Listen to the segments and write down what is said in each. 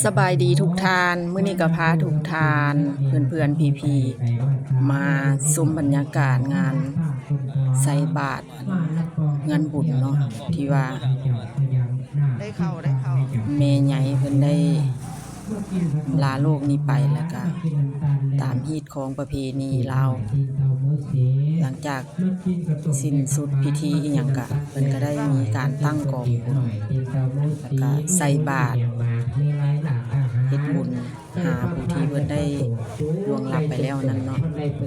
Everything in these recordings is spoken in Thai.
สบายดีทุกท่านมื้อนี้ก็พาทุกท่านเพื่อนๆพี่ๆมาชมบรรยากาศงานใส่บาตรงานบุญเนาะที่ว่าได้เข้าแม่ใหญ่เพิ่นได้ลาโลกนี้ไปแล้วก็ตามฮีตของประเพณีลาวหลังจากสิ้นสุดพิธีอีหยังก็เพิ่นก็ได้มีการตั้งกองบุญแล้วก็ใส่บาตรเฮ็ดบุญหาผู้ที่เพิ่นได้ล่วงลับไปแล้วนั่นเนาะ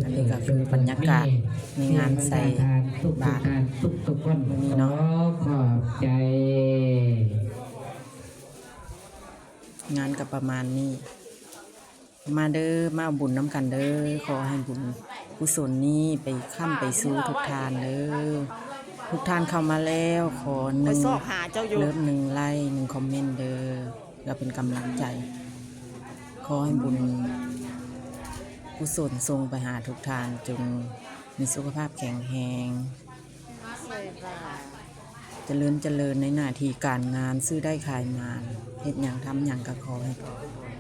อันนี้ก็คือบรรยากาศในงานใส่บาตรมื้อนี้เนาะขอบใจงานก็ประมาณนี้มาเด้อมาเอาบุญน้ำกันเด้อขอให้บุญกุศลนี้ไปค้ำไปสู่ทุกทานเด้อทุกทานเข้ามาแล้วขอไปซอกหาเจ้าอยู่เลิฟ1 ไลค์1 คอมเมนต์เด้อแล้วเป็นกำลังใจขอให้บุญกุศลทรงไปหาทุกทานจงมีสุขภาพแข็งแรงเจริญในหน้าที่การงานซื้อได้ขายงานเฮ็ดหยังทำหยังก็ขอให้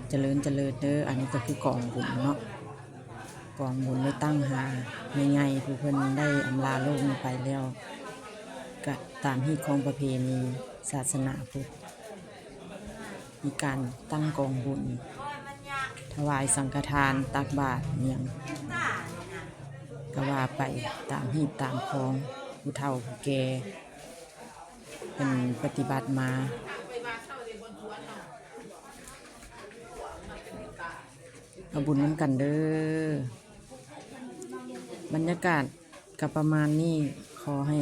เจริญเด้ออันนี้ก็คือกองบุญเนาะกองบุญได้ตั้งหาใหญ่ๆผู้เพิ่นได้อำลาโลกนี้ไปแล้วก็ตามฮีตของประเพณีศาสนาพุทธมีการตั้งกองบุญถวายสังฆทานตักบาตรเนี่ยก็ว่าไปตามฮีตตามของผู้เฒ่าผู้แก่เป็นปฏิบัติมาเอาบุญน้ำกันเด้อบรรยากาศกับประมาณนี้ขอให้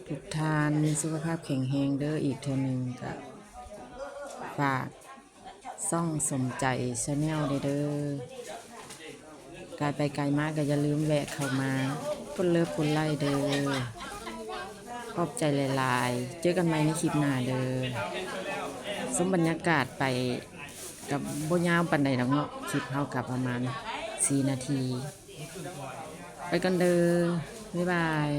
ทุกท่านมีสุขภาพแข็งแรงเด้ออีกเทื่อนึงก็ฝากซ่องสมใจชาแนลเด้อกายไปไกลมากก็อย่าลืมแวะเข้ามากดเลิฟกดไลค์เด้อขอบใจหลายๆเจอกันใหม่ในคลิปหน้าเด้อสมบรรยากาศไปกับบ่ยาวปานใดดอกเนาะคลิปเฮากับประมาณ4 นาทีไปกันเด้อบ๊ายบาย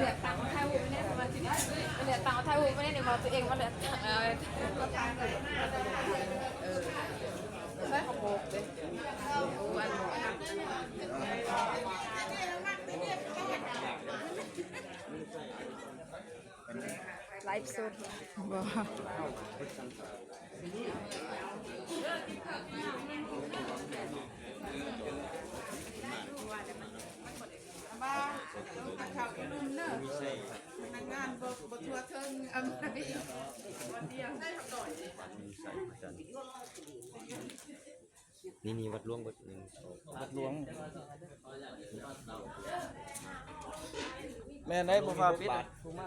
เหลือตังค์ไทยหูไม่ได้ประมาณที่นี่เหลือตังค์ไทยหูไม่ได้ในมอตัวเองว่าเหลือใช่ของโบกเลยไลฟ์สดข่าวอีลุ่มเนอะงานบทัวเทิงอำไพวันเดียวได้ทำหน่อยนี่วัดหลวงวัดหนึ่งวัดหลวงแม่ได้บ่ฟ้าปิดผู้มา